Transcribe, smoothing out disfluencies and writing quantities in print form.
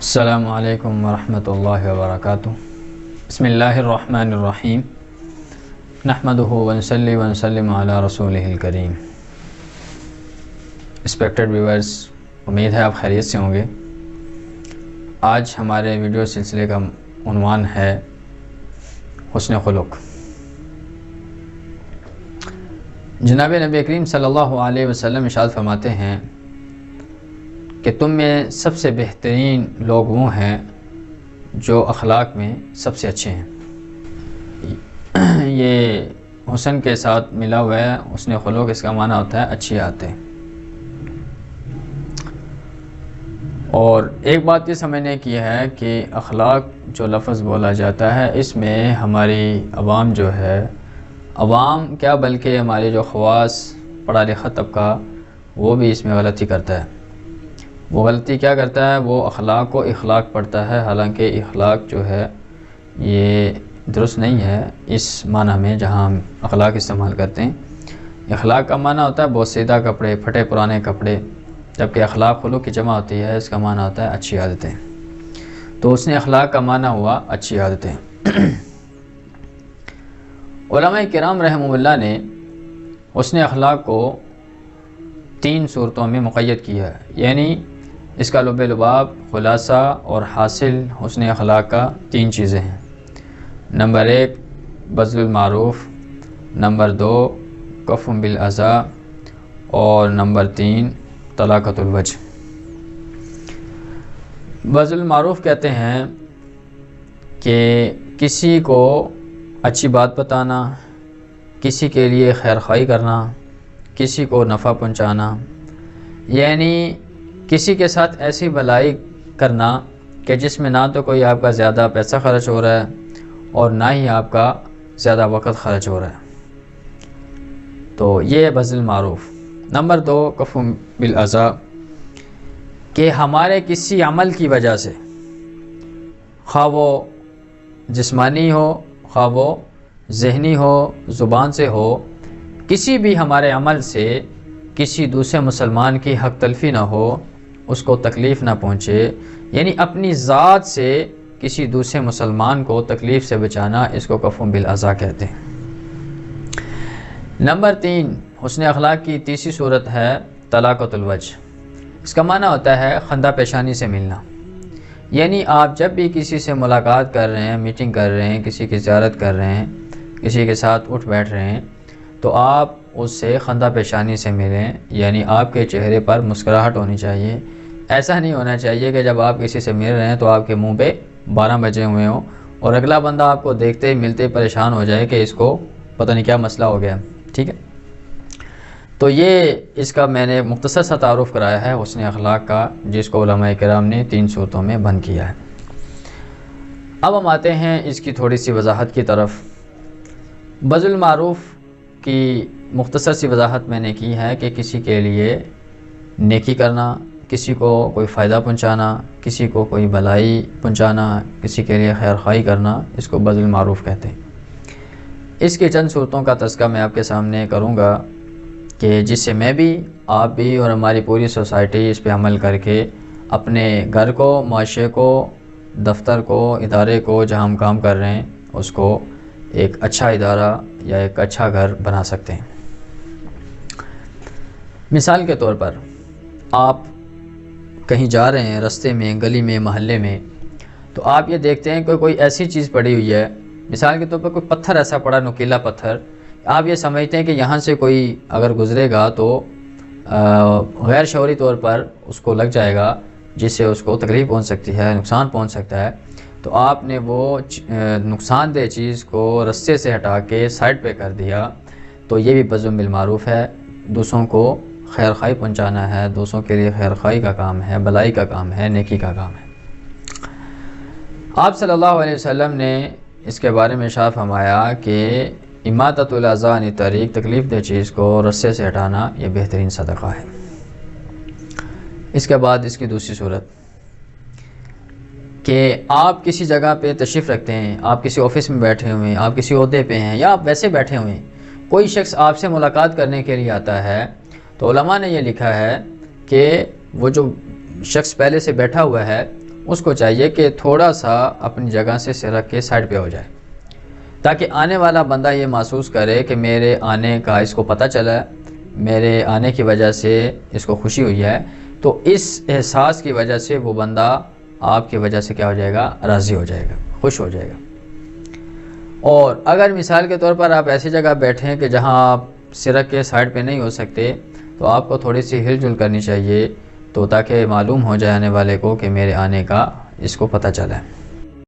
السلام علیکم ورحمۃ اللہ وبرکاتہ۔ بسم اللہ الرحمن الرحیم، نحمدہ ونصلی ونسلم علی رسولہ الکریم۔ رسپیکٹڈ ویورز، امید ہے آپ خیریت سے ہوں گے۔ آج ہمارے ویڈیو سلسلے کا عنوان ہے حسن خلق۔ جناب نبی کریم صلی اللہ علیہ وسلم ارشاد فرماتے ہیں کہ تم میں سب سے بہترین لوگ وہ ہیں جو اخلاق میں سب سے اچھے ہیں۔ یہ حسن کے ساتھ ملا ہوا ہے، حسن خلق اس کا معنی ہوتا ہے اچھی عادتیں۔ اور ایک بات یہ سمجھنے کی ہے کہ اخلاق جو لفظ بولا جاتا ہے اس میں ہماری عوام جو ہے، عوام کیا بلکہ ہمارے جو خواص پڑھا لکھا طبقہ وہ بھی اس میں غلطی کرتا ہے۔ وہ غلطی کیا کرتا ہے؟ وہ اخلاق کو اخلاق پڑھتا ہے، حالانکہ اخلاق جو ہے یہ درست نہیں ہے اس معنی میں جہاں ہم اخلاق استعمال کرتے ہیں۔ اخلاق کا معنی ہوتا ہے بوسیدہ کپڑے، پھٹے پرانے کپڑے، جبکہ اخلاق خلق کی جمع ہوتی ہے، اس کا معنی ہوتا ہے اچھی عادتیں۔ تو اس نے اخلاق کا معنی ہوا اچھی عادتیں۔ علماء کرام رحمہ اللہ نے حسن اخلاق کو 3 صورتوں میں مقید کیا ہے، یعنی اس کا لب لباب، خلاصہ اور حاصل حسن اخلاق کا 3 چیزیں ہیں۔ نمبر 1 بذل المعروف، نمبر 2 کف بالاذی، اور نمبر 3 طلاقۃ الوجہ۔ بذل المعروف کہتے ہیں کہ کسی کو اچھی بات بتانا، کسی کے لیے خیر خواہی کرنا، کسی کو نفع پہنچانا، یعنی کسی کے ساتھ ایسی بھلائی کرنا کہ جس میں نہ تو کوئی آپ کا زیادہ پیسہ خرچ ہو رہا ہے اور نہ ہی آپ کا زیادہ وقت خرچ ہو رہا ہے، تو یہ ہے بذل المعروف۔ نمبر 2 کف بالاذی، کہ ہمارے کسی عمل کی وجہ سے، خواہ وہ جسمانی ہو، خواہ وہ ذہنی ہو، زبان سے ہو، کسی بھی ہمارے عمل سے کسی دوسرے مسلمان کی حق تلفی نہ ہو، اس کو تکلیف نہ پہنچے، یعنی اپنی ذات سے کسی دوسرے مسلمان کو تکلیف سے بچانا، اس کو کف بالاذی کہتے ہیں۔ نمبر 3 حسن اخلاق کی تیسری صورت ہے طلاقۃ الوجہ۔ اس کا معنی ہوتا ہے خندہ پیشانی سے ملنا، یعنی آپ جب بھی کسی سے ملاقات کر رہے ہیں، میٹنگ کر رہے ہیں، کسی کی زیارت کر رہے ہیں، کسی کے ساتھ اٹھ بیٹھ رہے ہیں، تو آپ اس سے خندہ پیشانی سے ملیں، یعنی آپ کے چہرے پر مسکراہٹ ہونی چاہیے۔ ایسا نہیں ہونا چاہیے کہ جب آپ کسی سے مل رہے ہیں تو آپ کے منہ پہ 12 بجے ہوئے ہوں اور اگلا بندہ آپ کو دیکھتے ہی ملتے پریشان ہو جائے کہ اس کو پتہ نہیں کیا مسئلہ ہو گیا، ٹھیک ہے؟ تو یہ اس کا میں نے مختصر سا تعارف کرایا ہے حسن اخلاق کا، جس کو علماء کرام نے 3 صورتوں میں بند کیا ہے۔ اب ہم آتے ہیں اس کی تھوڑی سی وضاحت کی طرف۔ بذل المعروف کی مختصر سی وضاحت میں نے کی ہے کہ کسی کے لیے نیکی کرنا، کسی کو کوئی فائدہ پہنچانا، کسی کو کوئی بھلائی پہنچانا، کسی کے لیے خیر خواہی کرنا، اس کو بذل المعروف کہتے ہیں۔ اس کی چند صورتوں کا تذکرہ میں آپ کے سامنے کروں گا کہ جس سے میں بھی، آپ بھی اور ہماری پوری سوسائٹی اس پہ عمل کر کے اپنے گھر کو، معاشرے کو، دفتر کو، ادارے کو جہاں ہم کام کر رہے ہیں اس کو ایک اچھا ادارہ یا ایک اچھا گھر بنا سکتے ہیں۔ مثال کے طور پر آپ کہیں جا رہے ہیں، رستے میں، گلی میں، محلے میں، تو آپ یہ دیکھتے ہیں کہ کوئی ایسی چیز پڑی ہوئی ہے، مثال کے طور پر کوئی پتھر ایسا پڑا، نکیلا پتھر، آپ یہ سمجھتے ہیں کہ یہاں سے کوئی اگر گزرے گا تو غیر شعوری طور پر اس کو لگ جائے گا، جس سے اس کو تکلیف پہنچ سکتی ہے، نقصان پہنچ سکتا ہے، تو آپ نے وہ نقصان دہ چیز کو رستے سے ہٹا کے سائڈ پہ کر دیا، تو یہ بھی بذل بالمعروف ہے۔ دوسروں کو خیر خواہی پہنچانا ہے، دوسروں کے لیے خیر خواہی کا کام ہے، بھلائی کا کام ہے، نیکی کا کام ہے۔ آپ صلی اللہ علیہ وسلم نے اس کے بارے میں ارشاد فرمایا کہ اماطۃ الاذی عن الطریق، تکلیف دہ چیز کو رستے سے ہٹانا یہ بہترین صدقہ ہے۔ اس کے بعد اس کی دوسری صورت کہ آپ کسی جگہ پہ تشریف رکھتے ہیں، آپ کسی آفس میں بیٹھے ہوئے ہیں، آپ کسی عہدے پہ ہیں، یا آپ ویسے بیٹھے ہوئے ہیں، کوئی شخص آپ سے ملاقات کرنے کے لیے آتا ہے، تو علماء نے یہ لکھا ہے کہ وہ جو شخص پہلے سے بیٹھا ہوا ہے اس کو چاہیے کہ تھوڑا سا اپنی جگہ سے سر رکھ کے سائڈ پہ ہو جائے، تاکہ آنے والا بندہ یہ محسوس کرے کہ میرے آنے کا اس کو پتہ چلا ہے، میرے آنے کی وجہ سے اس کو خوشی ہوئی ہے، تو اس احساس کی وجہ سے وہ بندہ آپ کی وجہ سے کیا ہو جائے گا، راضی ہو جائے گا، خوش ہو جائے گا۔ اور اگر مثال کے طور پر آپ ایسی جگہ بیٹھیں کہ جہاں آپ سر رکھ کے سائڈ پہ نہیں ہو سکتے، تو آپ کو تھوڑی سی ہل جل کرنی چاہیے، تو تاکہ معلوم ہو جائے آنے والے کو کہ میرے آنے کا اس کو پتہ چلا ہے۔